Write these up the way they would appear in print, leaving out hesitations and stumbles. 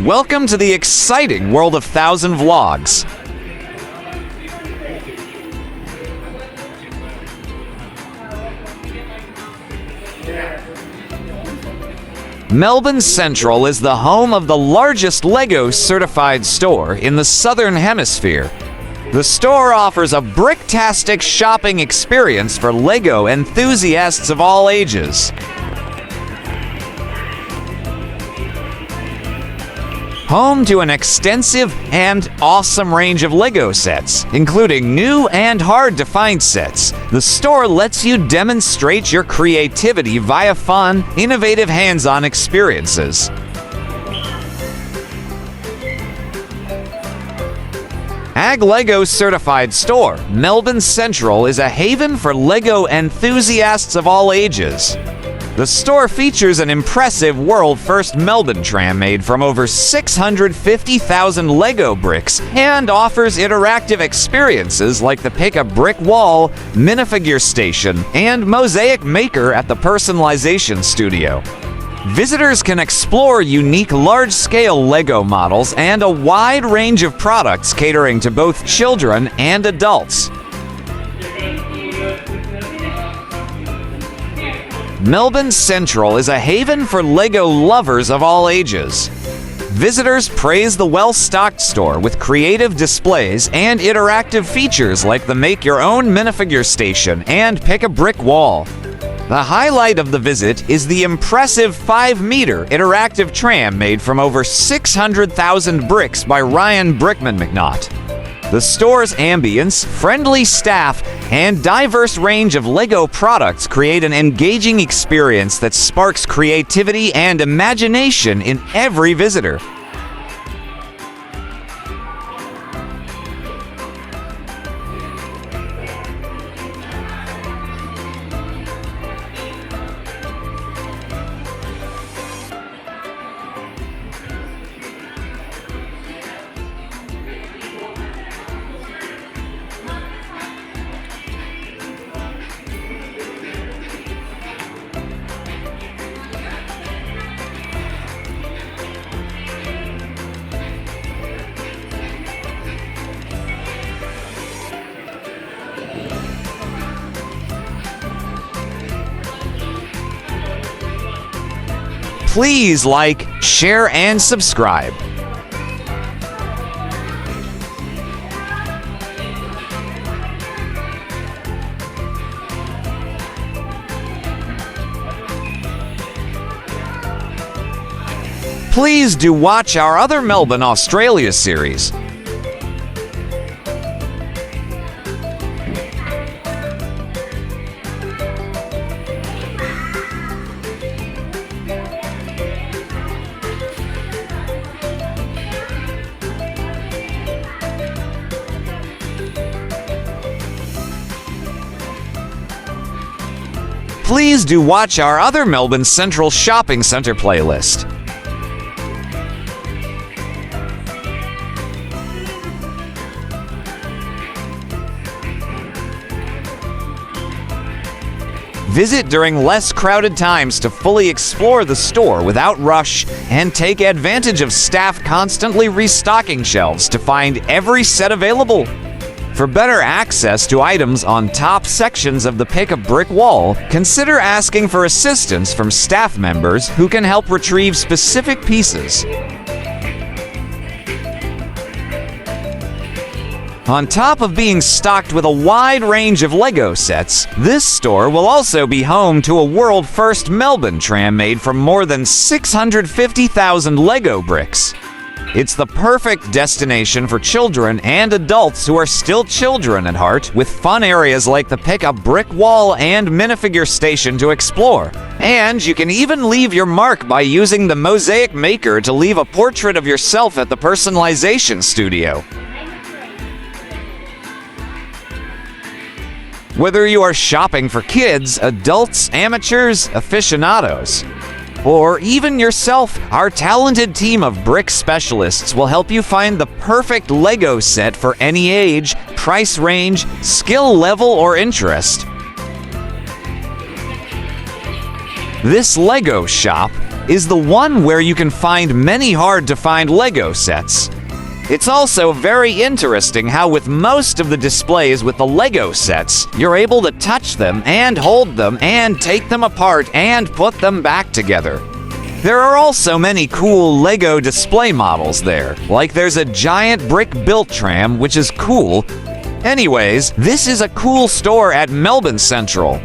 Welcome to the exciting world of 1,000 Vlogs. Melbourne Central is the home of the largest LEGO certified store in the Southern Hemisphere. The store offers a bricktastic shopping experience for LEGO enthusiasts of all ages. Home to an extensive and awesome range of LEGO sets, including new and hard-to-find sets, the store lets you demonstrate your creativity via fun, innovative hands-on experiences. Ag LEGO Certified Store, Melbourne Central is a haven for LEGO enthusiasts of all ages. The store features an impressive world-first Melbourne tram made from over 650,000 LEGO bricks and offers interactive experiences like the Pick-a-Brick Wall, minifigure station, and mosaic maker at the personalization studio. Visitors can explore unique large-scale LEGO models and a wide range of products catering to both children and adults. Melbourne Central is a haven for LEGO lovers of all ages. Visitors praise the well-stocked store with creative displays and interactive features like the Make-Your-Own minifigure station and Pick-a-Brick Wall. The highlight of the visit is the impressive 5-meter interactive tram made from over 600,000 bricks by Ryan Brickman McNaught. The store's ambience, friendly staff, and diverse range of LEGO products create an engaging experience that sparks creativity and imagination in every visitor. Please like, share, and subscribe. Please do watch our other Melbourne, Australia series. Please do watch our other Melbourne Central Shopping Centre playlist. Visit during less crowded times to fully explore the store without rush and take advantage of staff constantly restocking shelves to find every set available. For better access to items on top sections of the Pick-a-Brick Wall, consider asking for assistance from staff members who can help retrieve specific pieces. On top of being stocked with a wide range of LEGO sets, this store will also be home to a world-first Melbourne tram made from more than 650,000 LEGO bricks. It's the perfect destination for children and adults who are still children at heart, with fun areas like the Pick-a-Brick Wall and minifigure station to explore. And you can even leave your mark by using the mosaic maker to leave a portrait of yourself at the personalization studio. Whether you are shopping for kids, adults, amateurs, aficionados, or even yourself, our talented team of brick specialists will help you find the perfect LEGO set for any age, price range, skill level, or interest. This LEGO shop is the one where you can find many hard-to-find Lego sets. It's also very interesting how with most of the displays with the Lego sets, you're able to touch them and hold them and take them apart and put them back together. There are also many cool Lego display models there, like there's a giant brick built tram, which is cool. Anyways, this is a cool store at Melbourne Central.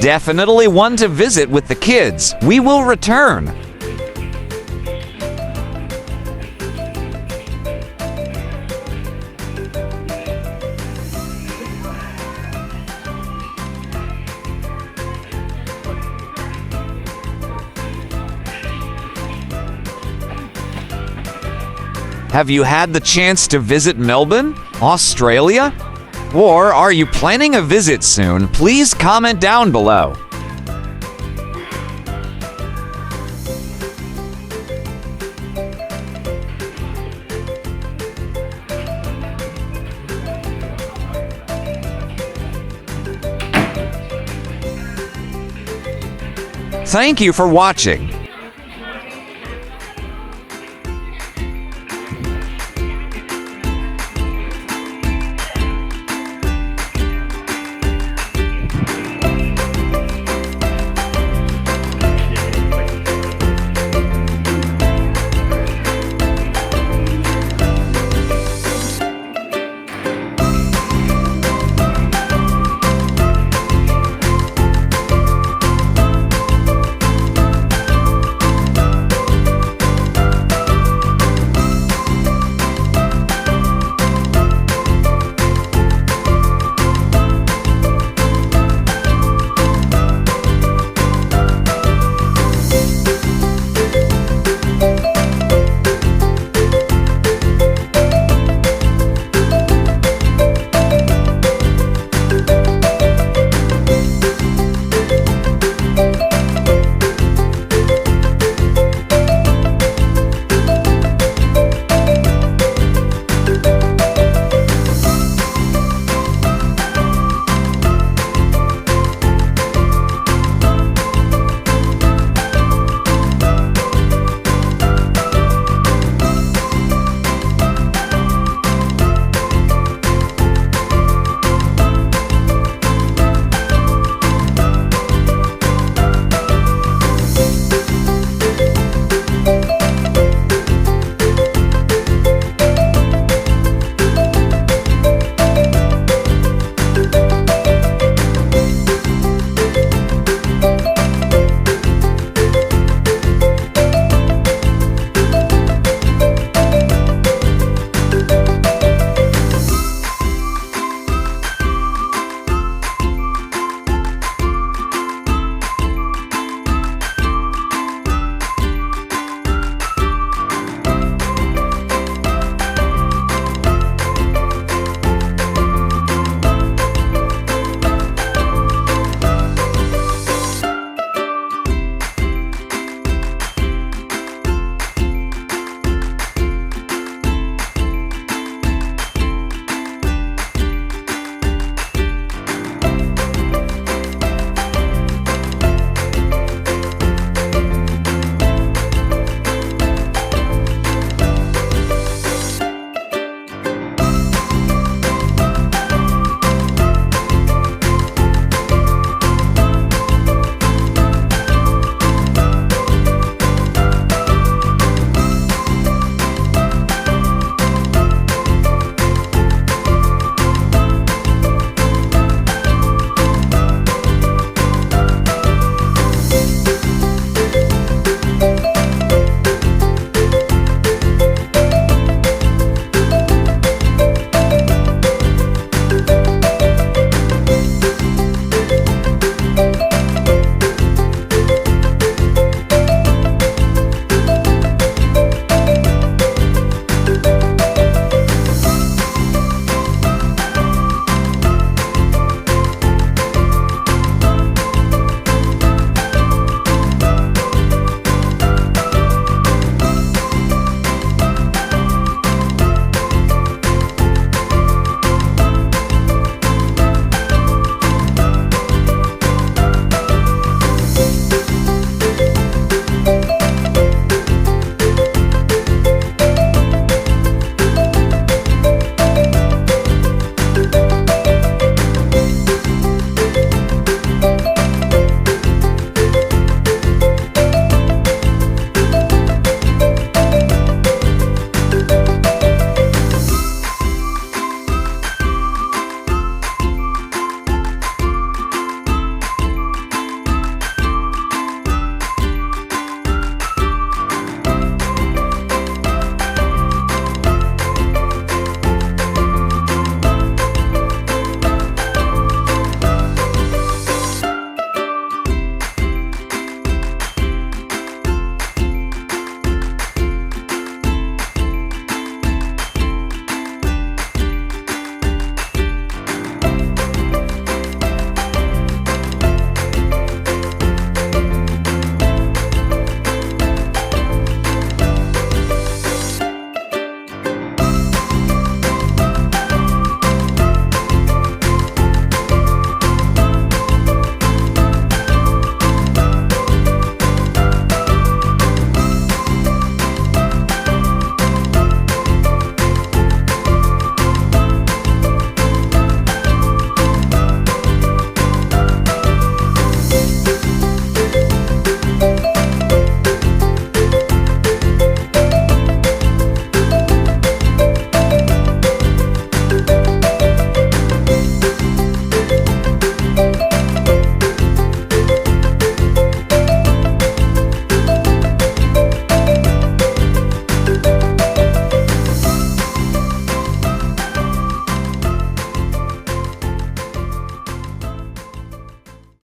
Definitely one to visit with the kids. We will return. Have you had the chance to visit Melbourne, Australia? Or are you planning a visit soon? Please comment down below. Thank you for watching.